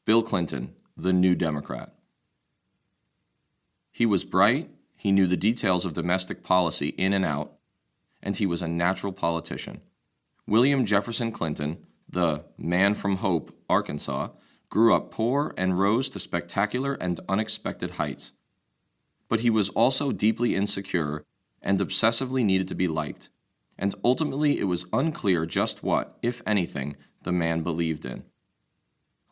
Bill Clinton, the New Democrat. He was bright, he knew the details of domestic policy in and out, and he was a natural politician. William Jefferson Clinton, the man from Hope, Arkansas, grew up poor and rose to spectacular and unexpected heights. But he was also deeply insecure and obsessively needed to be liked, and ultimately it was unclear just what, if anything, the man believed in.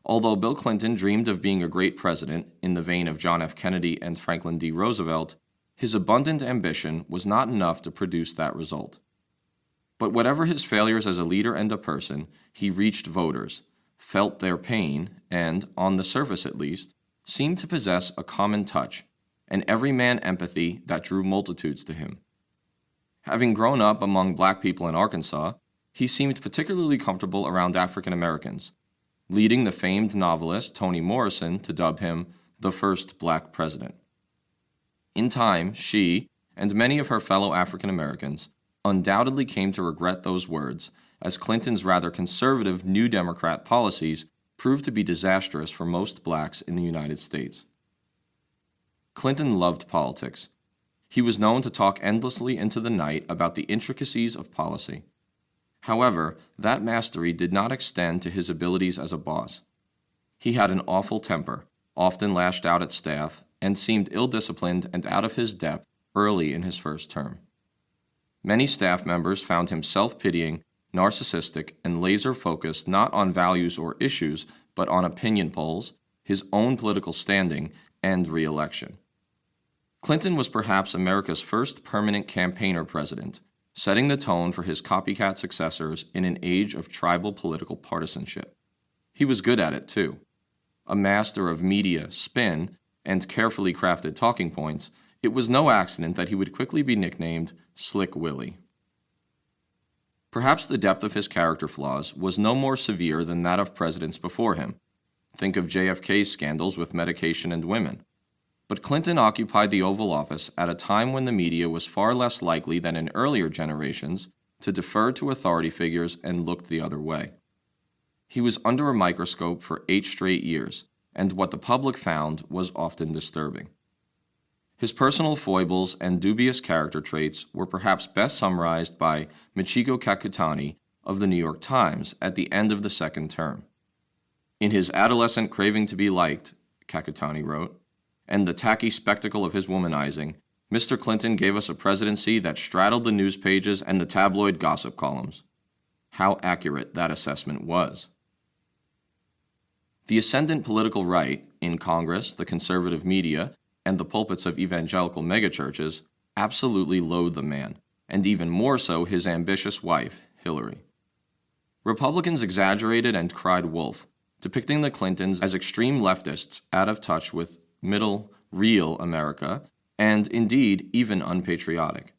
Although Bill Clinton dreamed of being a great president in the vein of John F. Kennedy and Franklin D. Roosevelt, his abundant ambition was not enough to produce that result. But whatever his failures as a leader and a person, he reached voters, felt their pain, and, on the surface at least, seemed to possess a common touch, an everyman empathy that drew multitudes to him. Having grown up among black people in Arkansas, he seemed particularly comfortable around African Americans, leading the famed novelist Toni Morrison to dub him the first black president. In time, she, and many of her fellow African Americans, undoubtedly came to regret those words, as Clinton's rather conservative New Democrat policies proved to be disastrous for most blacks in the United States. Clinton loved politics. He was known to talk endlessly into the night about the intricacies of policy. However, that mastery did not extend to his abilities as a boss. He had an awful temper, often lashed out at staff, and seemed ill-disciplined and out of his depth early in his first term. Many staff members found him self-pitying, narcissistic, and laser-focused not on values or issues, but on opinion polls, his own political standing, and re-election. Clinton was perhaps America's first permanent campaigner president, setting the tone for his copycat successors in an age of tribal political partisanship. He was good at it, too. A master of media, spin, and carefully crafted talking points, it was no accident that he would quickly be nicknamed Slick Willie. Perhaps the depth of his character flaws was no more severe than that of presidents before him. Think of JFK's scandals with medication and women. But Clinton occupied the Oval Office at a time when the media was far less likely than in earlier generations to defer to authority figures and looked the other way. He was under a microscope for 8 straight years, and what the public found was often disturbing. His personal foibles and dubious character traits were perhaps best summarized by Michiko Kakutani of the New York Times at the end of the second term. In his adolescent craving to be liked, Kakutani wrote, and the tacky spectacle of his womanizing, Mr. Clinton gave us a presidency that straddled the news pages and the tabloid gossip columns. How accurate that assessment was. The ascendant political right, in Congress, the conservative media, and the pulpits of evangelical megachurches, absolutely loathed the man, and even more so his ambitious wife, Hillary. Republicans exaggerated and cried wolf, depicting the Clintons as extreme leftists out of touch with middle, real America, and indeed even unpatriotic.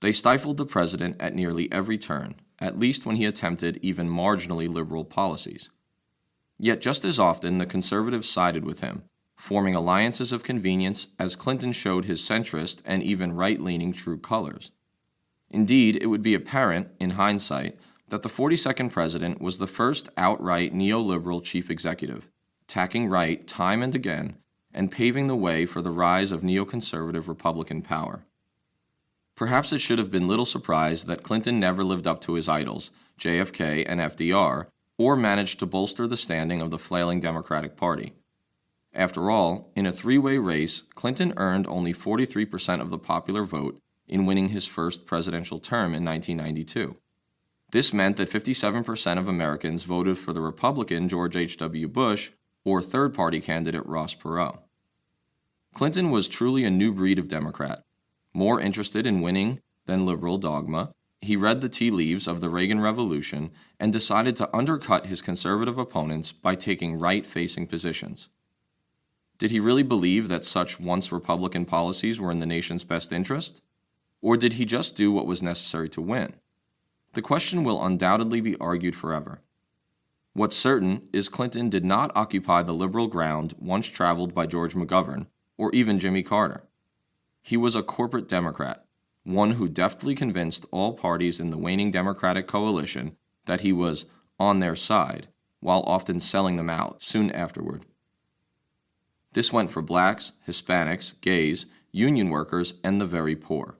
They stifled the president at nearly every turn, at least when he attempted even marginally liberal policies. Yet just as often the conservatives sided with him, forming alliances of convenience as Clinton showed his centrist and even right-leaning true colors. Indeed, it would be apparent, in hindsight, that the 42nd president was the first outright neoliberal chief executive, tacking right time and again, and paving the way for the rise of neoconservative Republican power. Perhaps it should have been little surprise that Clinton never lived up to his idols, JFK and FDR, or managed to bolster the standing of the flailing Democratic Party. After all, in a 3-way race, Clinton earned only 43% of the popular vote in winning his first presidential term in 1992. This meant that 57% of Americans voted for the Republican George H.W. Bush or third-party candidate Ross Perot. Clinton was truly a new breed of Democrat, more interested in winning than liberal dogma. He read the tea leaves of the Reagan Revolution and decided to undercut his conservative opponents by taking right-facing positions. Did he really believe that such once Republican policies were in the nation's best interest? Or did he just do what was necessary to win? The question will undoubtedly be argued forever. What's certain is Clinton did not occupy the liberal ground once traveled by George McGovern or even Jimmy Carter. He was a corporate Democrat, one who deftly convinced all parties in the waning Democratic coalition that he was on their side, while often selling them out soon afterward. This went for blacks, Hispanics, gays, union workers, and the very poor.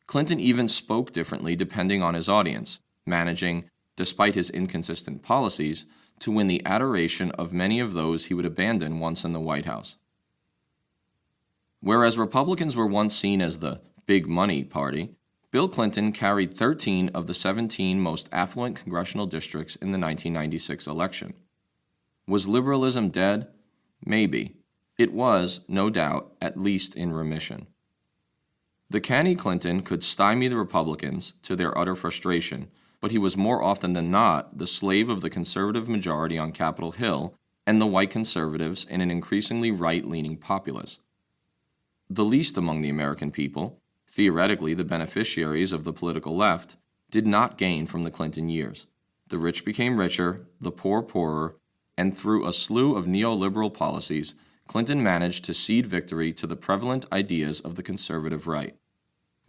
Clinton even spoke differently depending on his audience, managing, despite his inconsistent policies, to win the adoration of many of those he would abandon once in the White House. Whereas Republicans were once seen as the big money party, Bill Clinton carried 13 of the 17 most affluent congressional districts in the 1996 election. Was liberalism dead? Maybe. It was, no doubt, at least in remission. The canny Clinton could stymie the Republicans to their utter frustration, but he was more often than not the slave of the conservative majority on Capitol Hill and the white conservatives in an increasingly right-leaning populace. The least among the American people, theoretically the beneficiaries of the political left, did not gain from the Clinton years. The rich became richer, the poor poorer, and through a slew of neoliberal policies, Clinton managed to cede victory to the prevalent ideas of the conservative right.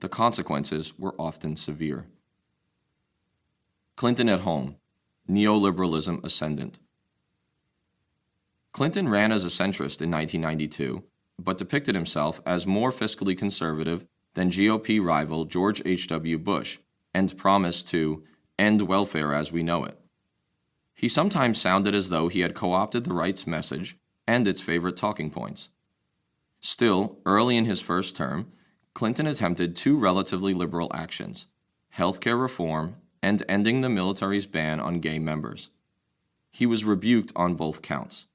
The consequences were often severe. Clinton at home, neoliberalism ascendant. Clinton ran as a centrist in 1992, but depicted himself as more fiscally conservative than GOP rival George H.W. Bush, and promised to end welfare as we know it. He sometimes sounded as though he had co-opted the right's message and its favorite talking points. Still, early in his first term, Clinton attempted two relatively liberal actions: healthcare reform and ending the military's ban on gay members. He was rebuked on both counts.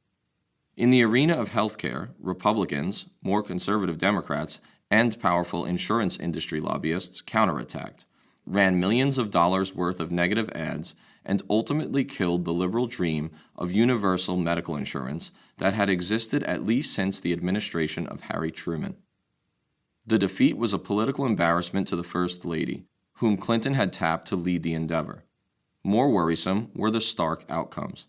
In the arena of healthcare, Republicans, more conservative Democrats, and powerful insurance industry lobbyists counterattacked, ran millions of dollars worth of negative ads, and ultimately killed the liberal dream of universal medical insurance that had existed at least since the administration of Harry Truman. The defeat was a political embarrassment to the First Lady, whom Clinton had tapped to lead the endeavor. More worrisome were the stark outcomes.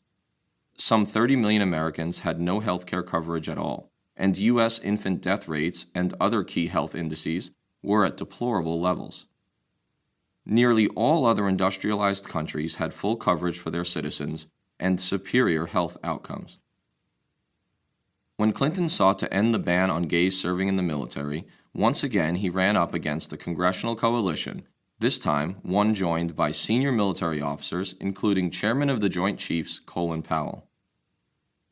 Some 30 million Americans had no health care coverage at all, and U.S. infant death rates and other key health indices were at deplorable levels. Nearly all other industrialized countries had full coverage for their citizens and superior health outcomes. When Clinton sought to end the ban on gays serving in the military, once again he ran up against a congressional coalition, this time one joined by senior military officers, including Chairman of the Joint Chiefs Colin Powell.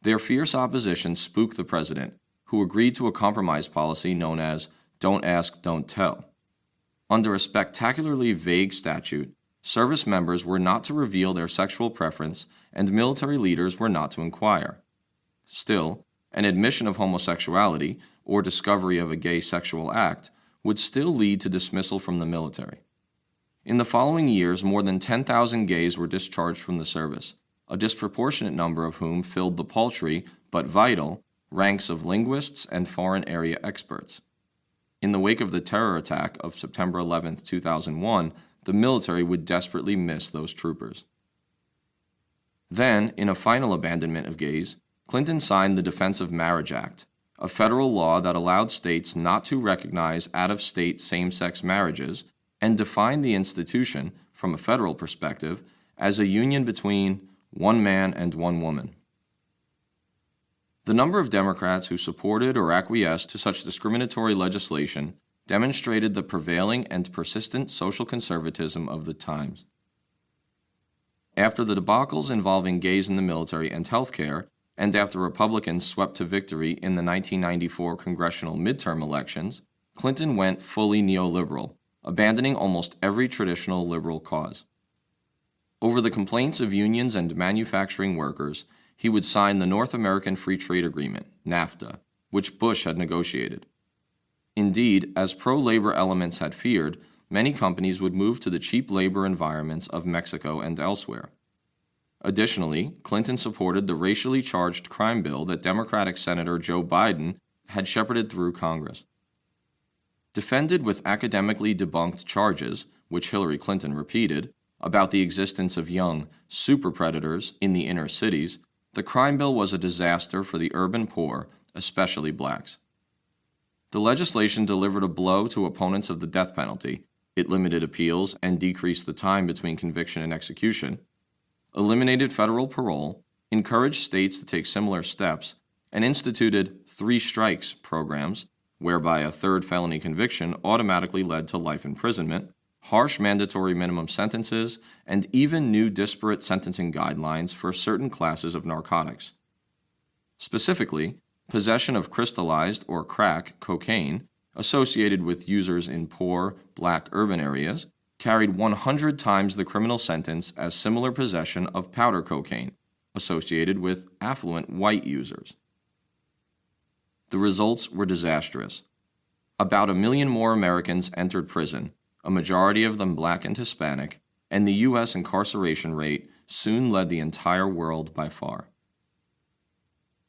Their fierce opposition spooked the president, who agreed to a compromise policy known as "Don't Ask, Don't Tell." Under a spectacularly vague statute, service members were not to reveal their sexual preference and military leaders were not to inquire. Still, an admission of homosexuality or discovery of a gay sexual act would still lead to dismissal from the military. In the following years, more than 10,000 gays were discharged from the service, a disproportionate number of whom filled the paltry, but vital, ranks of linguists and foreign area experts. In the wake of the terror attack of September 11, 2001, the military would desperately miss those troopers. Then, in a final abandonment of gays, Clinton signed the Defense of Marriage Act, a federal law that allowed states not to recognize out-of-state same-sex marriages and defined the institution, from a federal perspective, as a union between one man and one woman. The number of Democrats who supported or acquiesced to such discriminatory legislation demonstrated the prevailing and persistent social conservatism of the times. After the debacles involving gays in the military and healthcare, and after Republicans swept to victory in the 1994 congressional midterm elections, Clinton went fully neoliberal, abandoning almost every traditional liberal cause. Over the complaints of unions and manufacturing workers, he would sign the North American Free Trade Agreement, NAFTA, which Bush had negotiated. Indeed, as pro-labor elements had feared, many companies would move to the cheap labor environments of Mexico and elsewhere. Additionally, Clinton supported the racially charged crime bill that Democratic Senator Joe Biden had shepherded through Congress. Defended with academically debunked charges, which Hillary Clinton repeated, about the existence of young super predators in the inner cities, the crime bill was a disaster for the urban poor, especially blacks. The legislation delivered a blow to opponents of the death penalty. It limited appeals and decreased the time between conviction and execution, eliminated federal parole, encouraged states to take similar steps, and instituted 3 strikes programs, whereby a third felony conviction automatically led to life imprisonment, harsh mandatory minimum sentences, and even new disparate sentencing guidelines for certain classes of narcotics. Specifically, possession of crystallized or crack cocaine associated with users in poor, black urban areas carried 100 times the criminal sentence as similar possession of powder cocaine associated with affluent white users. The results were disastrous. About 1 million more Americans entered prison, a majority of them black and Hispanic, and the U.S. incarceration rate soon led the entire world by far.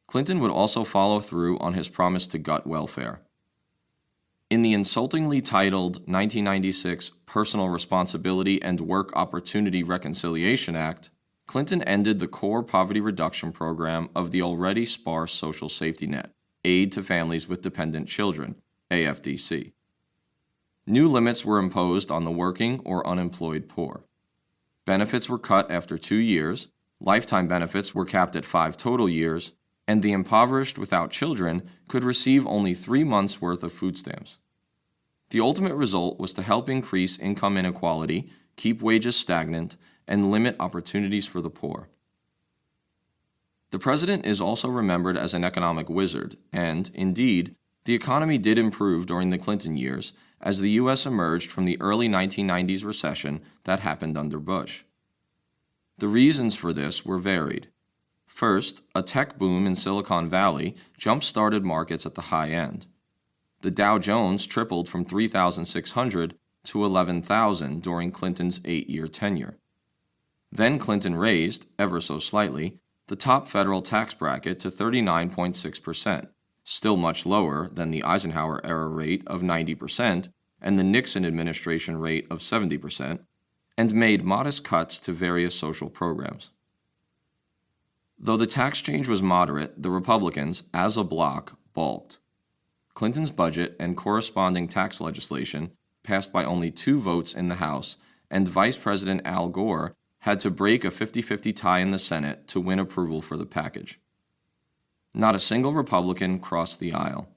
Clinton would also follow through on his promise to gut welfare. In the insultingly titled 1996 Personal Responsibility and Work Opportunity Reconciliation Act, Clinton ended the core poverty reduction program of the already sparse social safety net, Aid to Families with Dependent Children, AFDC. New limits were imposed on the working or unemployed poor. Benefits were cut after 2 years, lifetime benefits were capped at 5 total years, and the impoverished without children could receive only 3 months' worth of food stamps. The ultimate result was to help increase income inequality, keep wages stagnant, and limit opportunities for the poor. The president is also remembered as an economic wizard, and, indeed, the economy did improve during the Clinton years as the U.S. emerged from the early 1990s recession that happened under Bush. The reasons for this were varied. First, a tech boom in Silicon Valley jump-started markets at the high end. The Dow Jones tripled from 3,600 to 11,000 during Clinton's 8-year tenure. Then Clinton raised, ever so slightly, the top federal tax bracket to 39.6%, still much lower than the Eisenhower-era rate of 90% and the Nixon administration rate of 70%, and made modest cuts to various social programs. Though the tax change was moderate, the Republicans, as a bloc, balked. Clinton's budget and corresponding tax legislation passed by only 2 votes in the House, and Vice President Al Gore had to break a 50-50 tie in the Senate to win approval for the package. Not a single Republican crossed the aisle.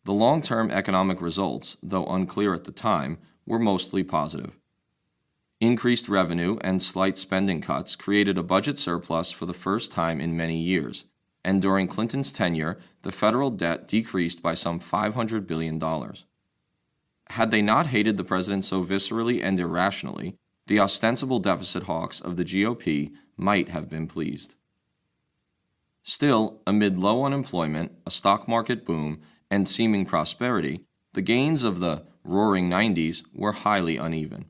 The long-term economic results, though unclear at the time, were mostly positive. Increased revenue and slight spending cuts created a budget surplus for the first time in many years, and during Clinton's tenure, the federal debt decreased by some $500 billion. Had they not hated the president so viscerally and irrationally, the ostensible deficit hawks of the GOP might have been pleased. Still, amid low unemployment, a stock market boom, and seeming prosperity, the gains of the roaring 90s were highly uneven.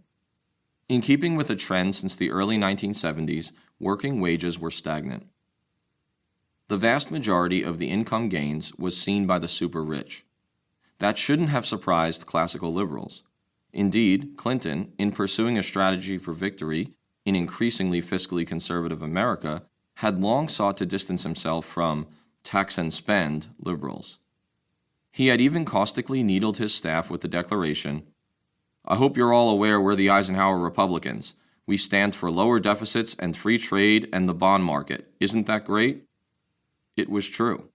In keeping with a trend since the early 1970s, working wages were stagnant. The vast majority of the income gains was seen by the super rich. That shouldn't have surprised classical liberals. Indeed, Clinton, in pursuing a strategy for victory in increasingly fiscally conservative America, had long sought to distance himself from tax and spend liberals. He had even caustically needled his staff with the declaration, "I hope you're all aware we're the Eisenhower Republicans. We stand for lower deficits and free trade and the bond market. Isn't that great?" It was true.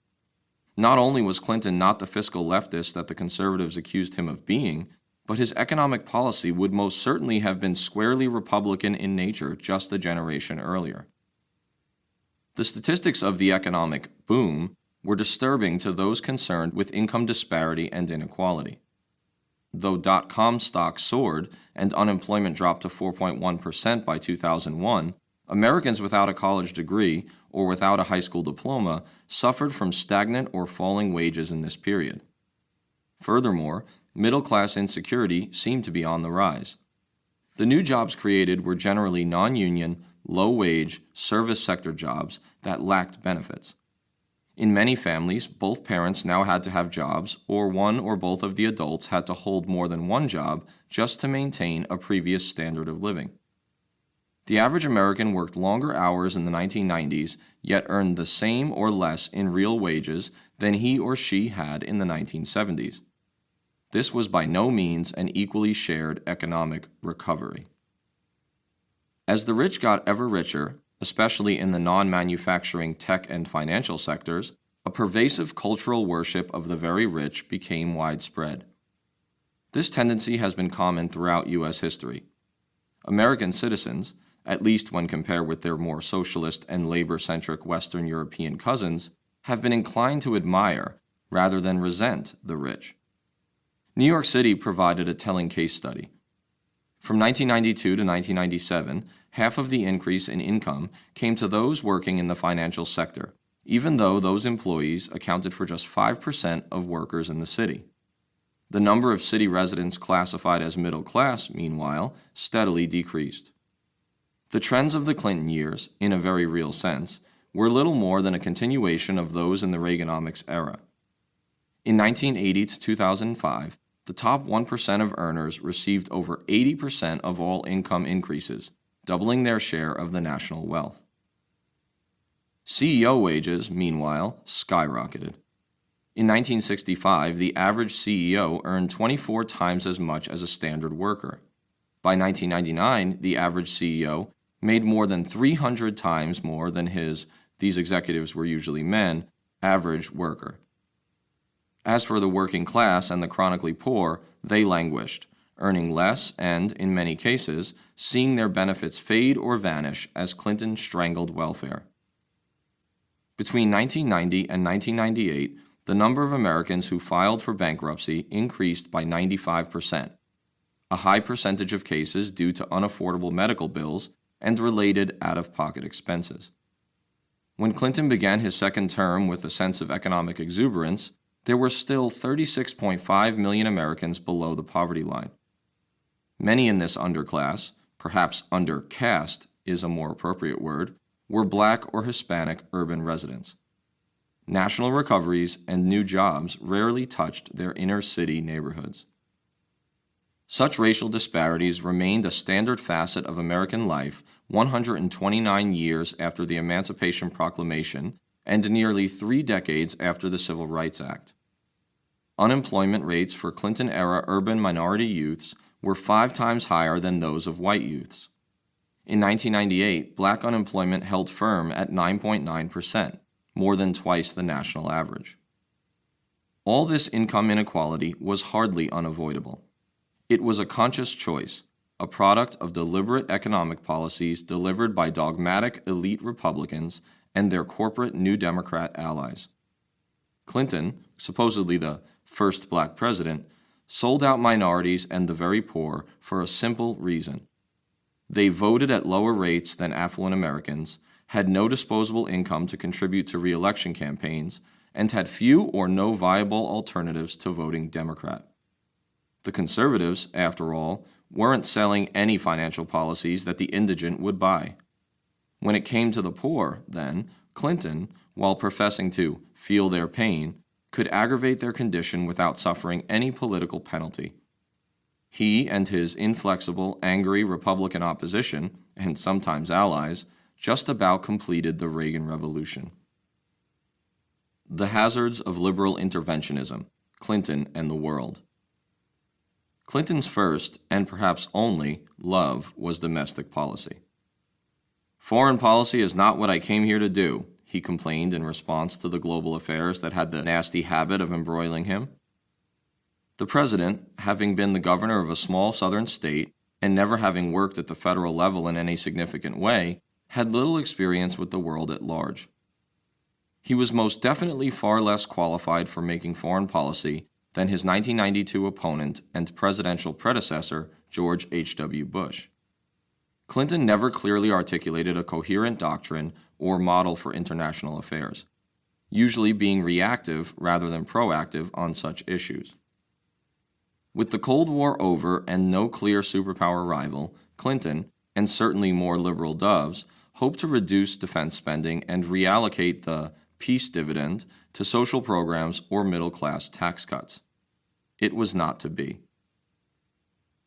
Not only was Clinton not the fiscal leftist that the conservatives accused him of being, but his economic policy would most certainly have been squarely Republican in nature just a generation earlier. The statistics of the economic boom were disturbing to those concerned with income disparity and inequality. Though .com stocks soared and unemployment dropped to 4.1% by 2001, Americans without a college degree or without a high school diploma suffered from stagnant or falling wages in this period. Furthermore, middle-class insecurity seemed to be on the rise. The new jobs created were generally non-union, low-wage, service sector jobs that lacked benefits. In many families, both parents now had to have jobs, or one or both of the adults had to hold more than one job just to maintain a previous standard of living. The average American worked longer hours in the 1990s, yet earned the same or less in real wages than he or she had in the 1970s. This was by no means an equally shared economic recovery. As the rich got ever richer, especially in the non-manufacturing tech and financial sectors, a pervasive cultural worship of the very rich became widespread. This tendency has been common throughout U.S. history. American citizens, at least when compared with their more socialist and labor-centric Western European cousins, have been inclined to admire, rather than resent, the rich. New York City provided a telling case study. From 1992 to 1997, half of the increase in income came to those working in the financial sector, even though those employees accounted for just 5% of workers in the city. The number of city residents classified as middle class, meanwhile, steadily decreased. The trends of the Clinton years, in a very real sense, were little more than a continuation of those in the Reaganomics era. In 1980 to 2005, the top 1% of earners received over 80% of all income increases, doubling their share of the national wealth. CEO wages, meanwhile, skyrocketed. In 1965, the average CEO earned 24 times as much as a standard worker. By 1999, the average CEO made more than 300 times more than these executives were usually men, average worker. As for the working class and the chronically poor, they languished, earning less and, in many cases, seeing their benefits fade or vanish as Clinton strangled welfare. Between 1990 and 1998, the number of Americans who filed for bankruptcy increased by 95%, a high percentage of cases due to unaffordable medical bills and related out-of-pocket expenses. When Clinton began his second term with a sense of economic exuberance, there were still 36.5 million Americans below the poverty line. Many in this underclass, perhaps undercaste is a more appropriate word, were Black or Hispanic urban residents. National recoveries and new jobs rarely touched their inner-city neighborhoods. Such racial disparities remained a standard facet of American life 129 years after the Emancipation Proclamation and nearly 3 decades after the Civil Rights Act. Unemployment rates for Clinton-era urban minority youths were 5 times higher than those of white youths. In 1998, Black unemployment held firm at 9.9%, more than twice the national average. All this income inequality was hardly unavoidable. It was a conscious choice, a product of deliberate economic policies delivered by dogmatic elite Republicans and their corporate New Democrat allies. Clinton, supposedly the first Black president, sold out minorities and the very poor for a simple reason. They voted at lower rates than affluent Americans, had no disposable income to contribute to re-election campaigns, and had few or no viable alternatives to voting Democrat. The conservatives, after all, weren't selling any financial policies that the indigent would buy. When it came to the poor, then, Clinton, while professing to feel their pain, could aggravate their condition without suffering any political penalty. He and his inflexible, angry Republican opposition, and sometimes allies, just about completed the Reagan Revolution. The hazards of liberal interventionism, Clinton and the world. Clinton's first, and perhaps only, love was domestic policy. "Foreign policy is not what I came here to do," he complained in response to the global affairs that had the nasty habit of embroiling him. The president, having been the governor of a small southern state and never having worked at the federal level in any significant way, had little experience with the world at large. He was most definitely far less qualified for making foreign policy than his 1992 opponent and presidential predecessor, George H.W. Bush. Clinton never clearly articulated a coherent doctrine or model for international affairs, usually being reactive rather than proactive on such issues. With the Cold War over and no clear superpower rival, Clinton, and certainly more liberal doves, hoped to reduce defense spending and reallocate the peace dividend to social programs or middle-class tax cuts. It was not to be.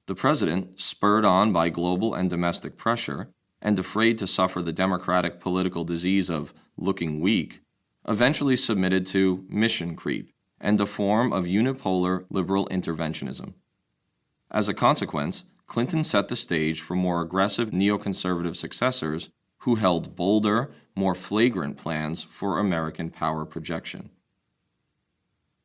The president, spurred on by global and domestic pressure, and afraid to suffer the democratic political disease of looking weak, eventually submitted to mission creep and a form of unipolar liberal interventionism. As a consequence, Clinton set the stage for more aggressive neoconservative successors who held bolder, more flagrant plans for American power projection.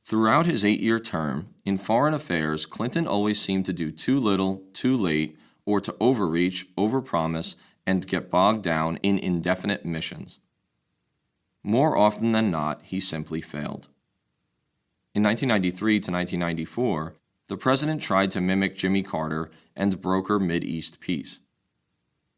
Throughout his 8-year term, in foreign affairs, Clinton always seemed to do too little, too late, or to overreach, overpromise, and get bogged down in indefinite missions. More often than not, he simply failed. In 1993 to 1994, the president tried to mimic Jimmy Carter and broker Mideast peace.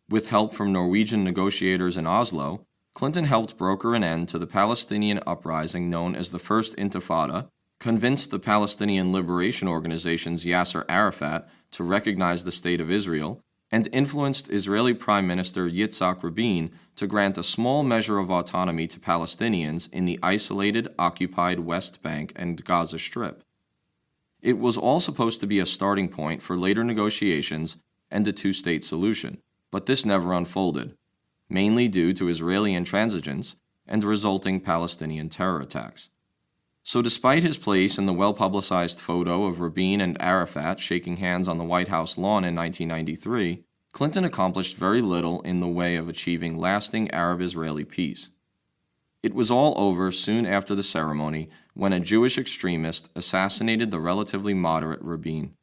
With help from Norwegian negotiators in Oslo, Clinton helped broker an end to the Palestinian uprising known as the First Intifada, convinced the Palestinian Liberation Organization's Yasser Arafat to recognize the State of Israel, and influenced Israeli Prime Minister Yitzhak Rabin to grant a small measure of autonomy to Palestinians in the isolated, occupied West Bank and Gaza Strip. It was all supposed to be a starting point for later negotiations and a two-state solution, but this never unfolded, mainly due to Israeli intransigence and resulting Palestinian terror attacks. So despite his place in the well-publicized photo of Rabin and Arafat shaking hands on the White House lawn in 1993, Clinton accomplished very little in the way of achieving lasting Arab-Israeli peace. It was all over soon after the ceremony when a Jewish extremist assassinated the relatively moderate Rabin.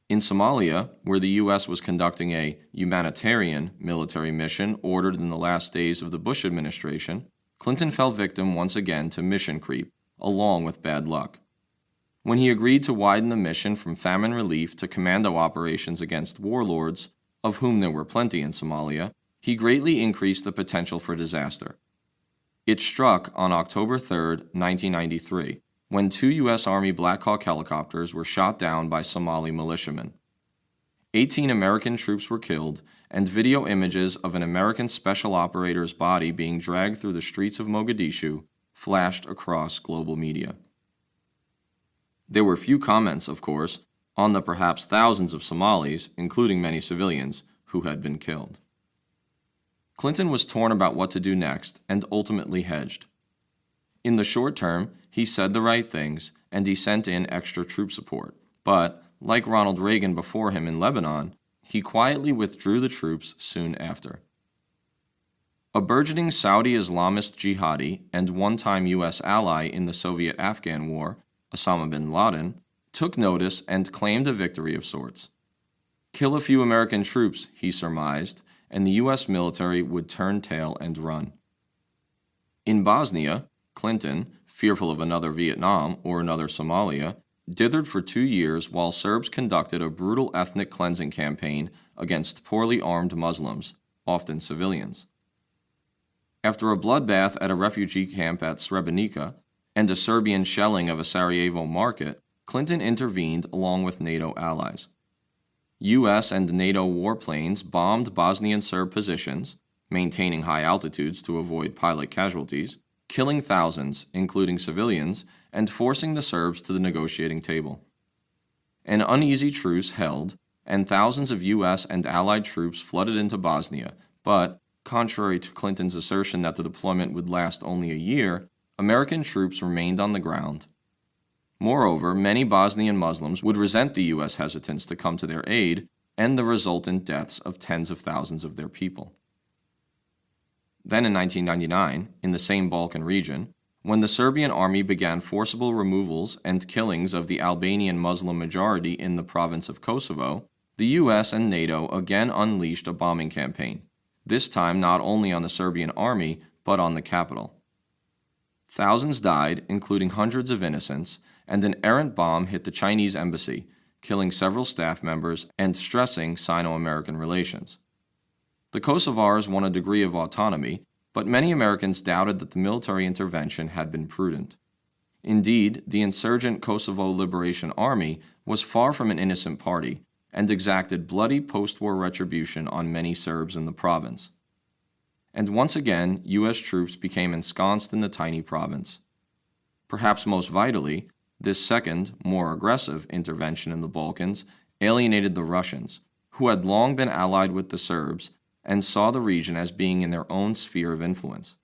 In Somalia, where the U.S. was conducting a humanitarian military mission ordered in the last days of the Bush administration, Clinton fell victim once again to mission creep, along with bad luck. When he agreed to widen the mission from famine relief to commando operations against warlords, of whom there were plenty in Somalia, he greatly increased the potential for disaster. It struck on October 3, 1993, when 2 U.S. Army Black Hawk helicopters were shot down by Somali militiamen. 18 American troops were killed, and video images of an American special operator's body being dragged through the streets of Mogadishu flashed across global media. There were few comments, of course, on the perhaps thousands of Somalis, including many civilians, who had been killed. Clinton was torn about what to do next and ultimately hedged. In the short term, he said the right things and he sent in extra troop support, but, like Ronald Reagan before him in Lebanon, he quietly withdrew the troops soon after. A burgeoning Saudi Islamist jihadi and one-time U.S. ally in the Soviet-Afghan War, Osama bin Laden, took notice and claimed a victory of sorts. Kill a few American troops, he surmised, and the U.S. military would turn tail and run. In Bosnia, Clinton, fearful of another Vietnam or another Somalia, dithered for 2 years while Serbs conducted a brutal ethnic cleansing campaign against poorly armed Muslims, often civilians. After a bloodbath at a refugee camp at Srebrenica and a Serbian shelling of a Sarajevo market, Clinton intervened along with NATO allies. U.S. and NATO warplanes bombed Bosnian Serb positions, maintaining high altitudes to avoid pilot casualties, killing thousands, including civilians, and forcing the Serbs to the negotiating table. An uneasy truce held, and thousands of U.S. and Allied troops flooded into Bosnia, but, contrary to Clinton's assertion that the deployment would last only a year, American troops remained on the ground. Moreover, many Bosnian Muslims would resent the U.S. hesitance to come to their aid and the resultant deaths of tens of thousands of their people. Then in 1999, in the same Balkan region, when the Serbian army began forcible removals and killings of the Albanian Muslim majority in the province of Kosovo, the U.S. and NATO again unleashed a bombing campaign, this time not only on the Serbian army, but on the capital. Thousands died, including hundreds of innocents, and an errant bomb hit the Chinese embassy, killing several staff members and stressing Sino-American relations. The Kosovars won a degree of autonomy, but many Americans doubted that the military intervention had been prudent. Indeed, the insurgent Kosovo Liberation Army was far from an innocent party and exacted bloody post-war retribution on many Serbs in the province. And once again, U.S. troops became ensconced in the tiny province. Perhaps most vitally, this second, more aggressive intervention in the Balkans alienated the Russians, who had long been allied with the Serbs and saw the region as being in their own sphere of influence.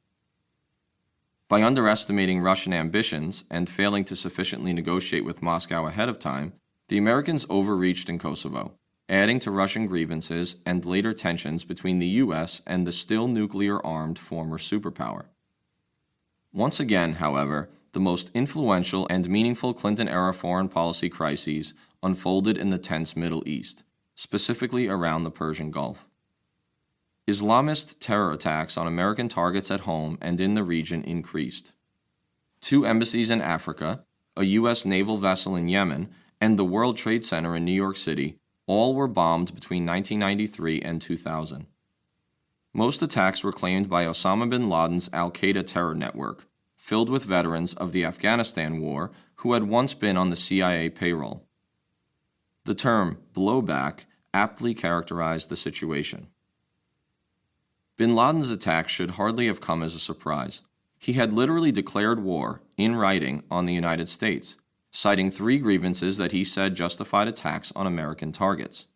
By underestimating Russian ambitions and failing to sufficiently negotiate with Moscow ahead of time, the Americans overreached in Kosovo, adding to Russian grievances and later tensions between the U.S. and the still nuclear-armed former superpower. Once again, however, the most influential and meaningful Clinton-era foreign policy crises unfolded in the tense Middle East, specifically around the Persian Gulf. Islamist terror attacks on American targets at home and in the region increased. 2 embassies in Africa, a U.S. naval vessel in Yemen, and the World Trade Center in New York City all were bombed between 1993 and 2000. Most attacks were claimed by Osama bin Laden's al-Qaeda terror network, filled with veterans of the Afghanistan War who had once been on the CIA payroll. The term blowback aptly characterized the situation. Bin Laden's attack should hardly have come as a surprise. He had literally declared war, in writing, on the United States, citing 3 grievances that he said justified attacks on American targets: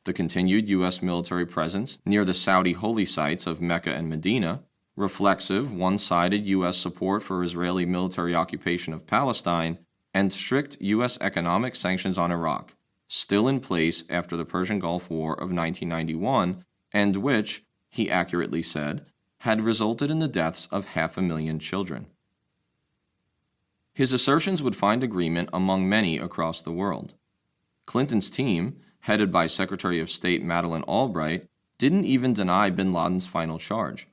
the continued U.S. military presence near the Saudi holy sites of Mecca and Medina, reflexive, one-sided U.S. support for Israeli military occupation of Palestine, and strict U.S. economic sanctions on Iraq, still in place after the Persian Gulf War of 1991, and which, he accurately said, had resulted in the deaths of 500,000 children. His assertions would find agreement among many across the world. Clinton's team, headed by Secretary of State Madeleine Albright, didn't even deny bin Laden's final charge.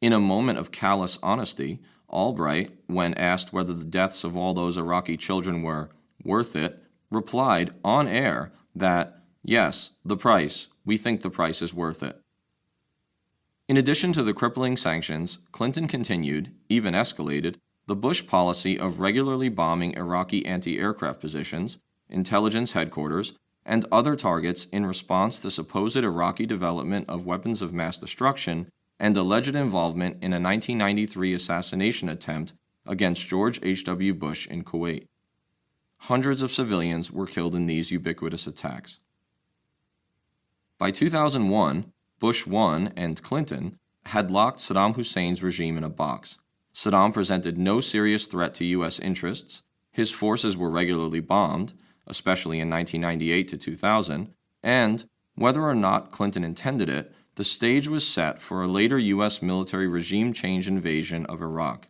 In a moment of callous honesty, Albright, when asked whether the deaths of all those Iraqi children were worth it, replied on air that, yes, we think the price is worth it. In addition to the crippling sanctions, Clinton continued, even escalated, the Bush policy of regularly bombing Iraqi anti-aircraft positions, intelligence headquarters, and other targets in response to supposed Iraqi development of weapons of mass destruction and alleged involvement in a 1993 assassination attempt against George H.W. Bush in Kuwait. Hundreds of civilians were killed in these ubiquitous attacks. By 2001, Bush 1 and Clinton had locked Saddam Hussein's regime in a box. Saddam presented no serious threat to U.S. interests, his forces were regularly bombed, especially in 1998 to 2000, and, whether or not Clinton intended it, the stage was set for a later U.S. military regime change invasion of Iraq.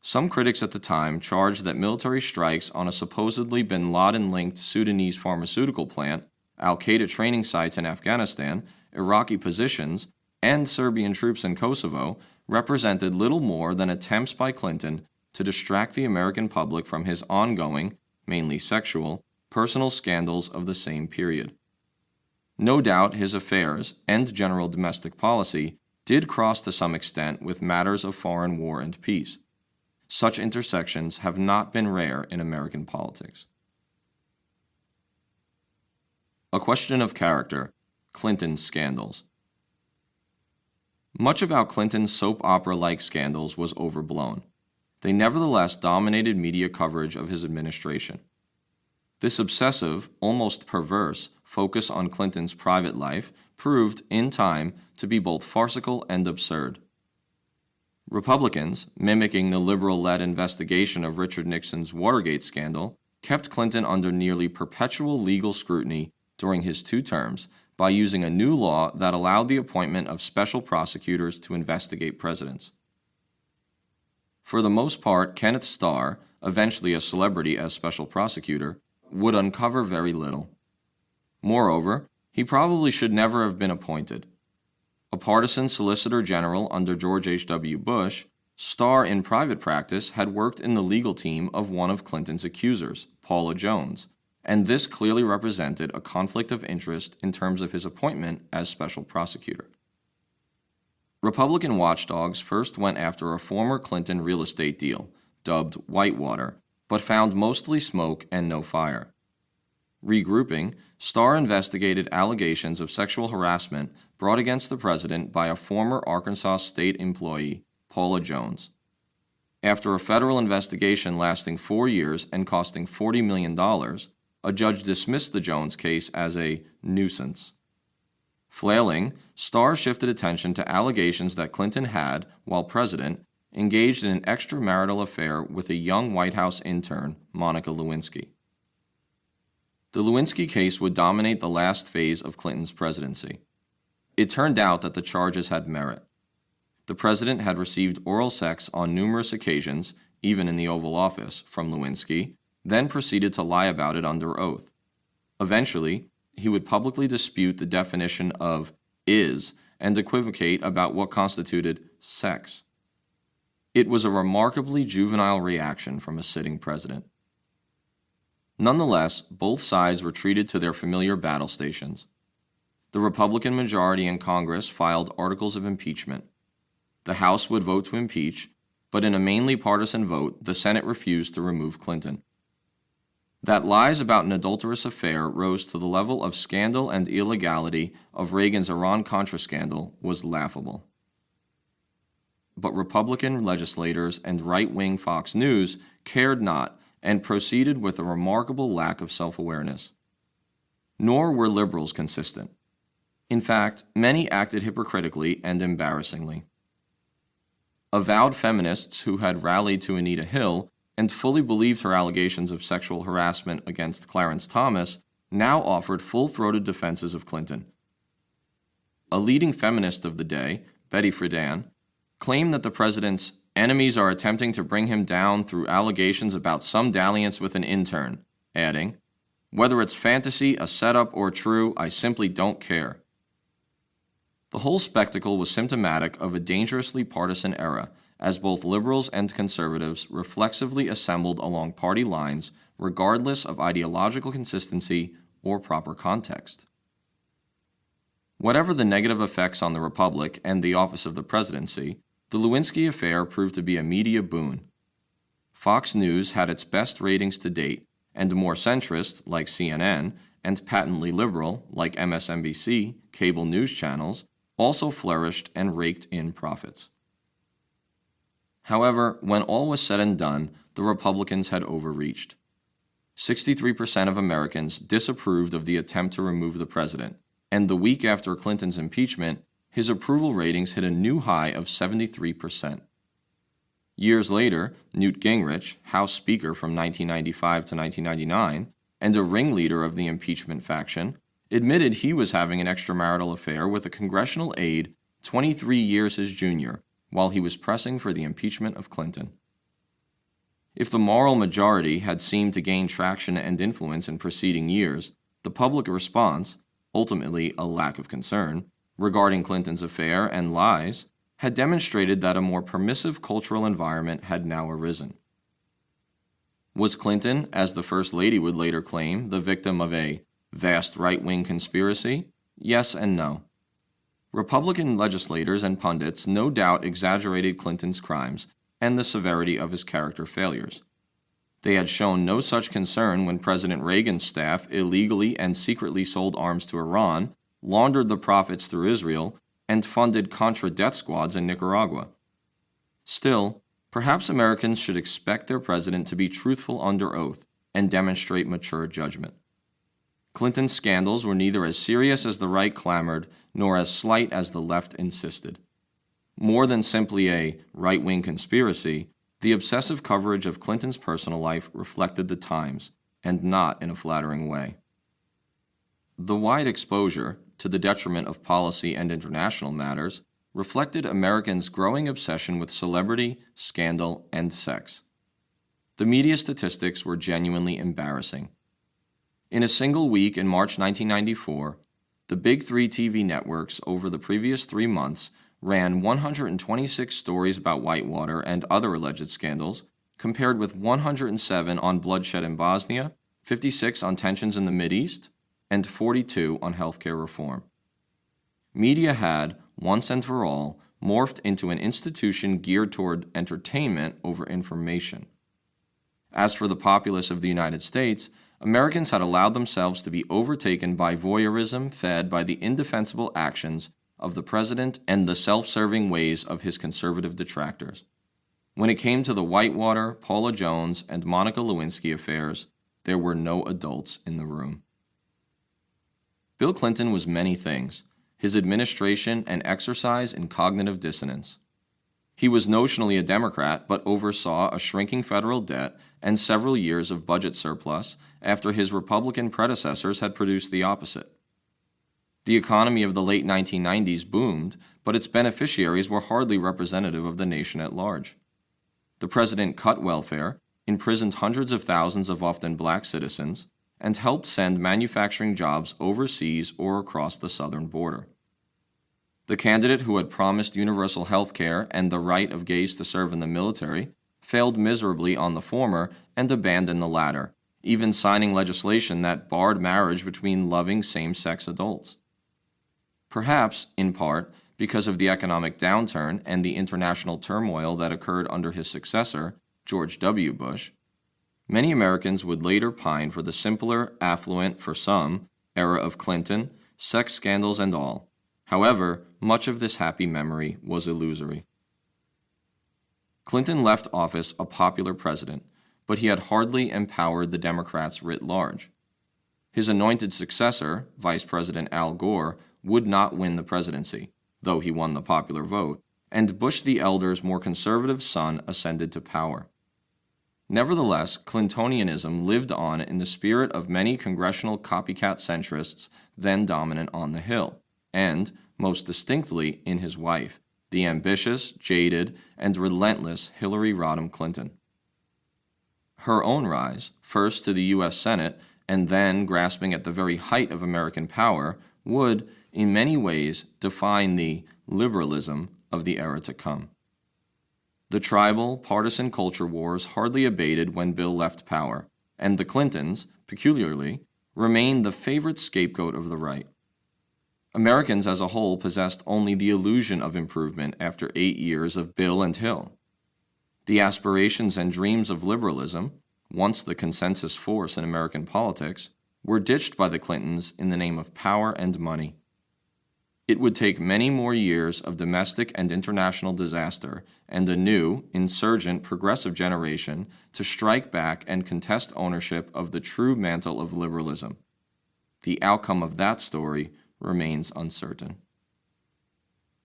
Some critics at the time charged that military strikes on a supposedly bin Laden-linked Sudanese pharmaceutical plant, al-Qaeda training sites in Afghanistan, Iraqi positions, and Serbian troops in Kosovo represented little more than attempts by Clinton to distract the American public from his ongoing, mainly sexual, personal scandals of the same period. No doubt his affairs and general domestic policy did cross to some extent with matters of foreign war and peace. Such intersections have not been rare in American politics. A question of character: Clinton's scandals. Much about Clinton's soap opera-like scandals was overblown. They nevertheless dominated media coverage of his administration. This obsessive, almost perverse, focus on Clinton's private life proved, in time, to be both farcical and absurd. Republicans, mimicking the liberal-led investigation of Richard Nixon's Watergate scandal, kept Clinton under nearly perpetual legal scrutiny during his 2 terms by using a new law that allowed the appointment of special prosecutors to investigate presidents. For the most part, Kenneth Starr, eventually a celebrity as special prosecutor, would uncover very little. Moreover, he probably should never have been appointed. A partisan Solicitor General under George H.W. Bush, Starr in private practice had worked in the legal team of one of Clinton's accusers, Paula Jones, and this clearly represented a conflict of interest in terms of his appointment as special prosecutor. Republican watchdogs first went after a former Clinton real estate deal, dubbed Whitewater, but found mostly smoke and no fire. Regrouping, Starr investigated allegations of sexual harassment brought against the president by a former Arkansas state employee, Paula Jones. After a federal investigation lasting 4 years and costing $40 million, a judge dismissed the Jones case as a nuisance. Flailing, Starr shifted attention to allegations that Clinton had, while president, engaged in an extramarital affair with a young White House intern, Monica Lewinsky. The Lewinsky case would dominate the last phase of Clinton's presidency. It turned out that the charges had merit. The president had received oral sex on numerous occasions, even in the Oval Office, from Lewinsky, then proceeded to lie about it under oath. Eventually, he would publicly dispute the definition of "is" and equivocate about what constituted sex. It was a remarkably juvenile reaction from a sitting president. Nonetheless, both sides retreated to their familiar battle stations. The Republican majority in Congress filed articles of impeachment. The House would vote to impeach, but in a mainly partisan vote, the Senate refused to remove Clinton. That lies about an adulterous affair rose to the level of scandal and illegality of Reagan's Iran-Contra scandal was laughable. But Republican legislators and right-wing Fox News cared not and proceeded with a remarkable lack of self-awareness. Nor were liberals consistent. In fact, many acted hypocritically and embarrassingly. Avowed feminists who had rallied to Anita Hill and fully believed her allegations of sexual harassment against Clarence Thomas now offered full-throated defenses of Clinton. A leading feminist of the day, Betty Friedan, claimed that the president's enemies are attempting to bring him down through allegations about some dalliance with an intern, adding, "Whether it's fantasy, a setup, or true, I simply don't care." The whole spectacle was symptomatic of a dangerously partisan era, as both liberals and conservatives reflexively assembled along party lines regardless of ideological consistency or proper context. Whatever the negative effects on the Republic and the office of the presidency, the Lewinsky affair proved to be a media boon. Fox News had its best ratings to date, and more centrist, like CNN, and patently liberal, like MSNBC, cable news channels, also flourished and raked in profits. However, when all was said and done, the Republicans had overreached. 63% of Americans disapproved of the attempt to remove the president, and the week after Clinton's impeachment, his approval ratings hit a new high of 73%. Years later, Newt Gingrich, House Speaker from 1995 to 1999, and a ringleader of the impeachment faction, admitted he was having an extramarital affair with a congressional aide 23 years his junior, while he was pressing for the impeachment of Clinton. If the moral majority had seemed to gain traction and influence in preceding years, the public response, ultimately a lack of concern, regarding Clinton's affair and lies, had demonstrated that a more permissive cultural environment had now arisen. Was Clinton, as the First Lady would later claim, the victim of a vast right-wing conspiracy? Yes and no. Republican legislators and pundits no doubt exaggerated Clinton's crimes and the severity of his character failures. They had shown no such concern when President Reagan's staff illegally and secretly sold arms to Iran, laundered the profits through Israel, and funded Contra death squads in Nicaragua. Still, perhaps Americans should expect their president to be truthful under oath and demonstrate mature judgment. Clinton's scandals were neither as serious as the right clamored, nor as slight as the left insisted. More than simply a right-wing conspiracy, the obsessive coverage of Clinton's personal life reflected the times, and not in a flattering way. The wide exposure, to the detriment of policy and international matters, reflected Americans' growing obsession with celebrity, scandal, and sex. The media statistics were genuinely embarrassing. In a single week in March 1994, the big three TV networks over the previous 3 months ran 126 stories about Whitewater and other alleged scandals, compared with 107 on bloodshed in Bosnia, 56 on tensions in the Mideast, and 42 on healthcare reform. Media had, once and for all, morphed into an institution geared toward entertainment over information. As for the populace of the United States, Americans had allowed themselves to be overtaken by voyeurism fed by the indefensible actions of the president and the self-serving ways of his conservative detractors. When it came to the Whitewater, Paula Jones, and Monica Lewinsky affairs, there were no adults in the room. Bill Clinton was many things, his administration an exercise in cognitive dissonance. He was notionally a Democrat, but oversaw a shrinking federal debt and several years of budget surplus after his Republican predecessors had produced the opposite. The economy of the late 1990s boomed, but its beneficiaries were hardly representative of the nation at large. The president cut welfare, imprisoned hundreds of thousands of often black citizens, and helped send manufacturing jobs overseas or across the southern border. The candidate who had promised universal health care and the right of gays to serve in the military failed miserably on the former and abandoned the latter, even signing legislation that barred marriage between loving same-sex adults. Perhaps, in part, because of the economic downturn and the international turmoil that occurred under his successor, George W. Bush, many Americans would later pine for the simpler, affluent, for some, era of Clinton, sex scandals and all. However, much of this happy memory was illusory. Clinton left office a popular president, but he had hardly empowered the Democrats writ large. His anointed successor, Vice President Al Gore, would not win the presidency, though he won the popular vote, and Bush the elder's more conservative son ascended to power. Nevertheless, Clintonianism lived on in the spirit of many congressional copycat centrists then dominant on the Hill, and, most distinctly, in his wife, the ambitious, jaded, and relentless Hillary Rodham Clinton. Her own rise, first to the U.S. Senate and then grasping at the very height of American power, would, in many ways, define the liberalism of the era to come. The tribal, partisan culture wars hardly abated when Bill left power, and the Clintons, peculiarly, remained the favorite scapegoat of the right. Americans as a whole possessed only the illusion of improvement after 8 years of Bill and Hill. The aspirations and dreams of liberalism, once the consensus force in American politics, were ditched by the Clintons in the name of power and money. It would take many more years of domestic and international disaster and a new, insurgent, progressive generation to strike back and contest ownership of the true mantle of liberalism. The outcome of that story remains uncertain.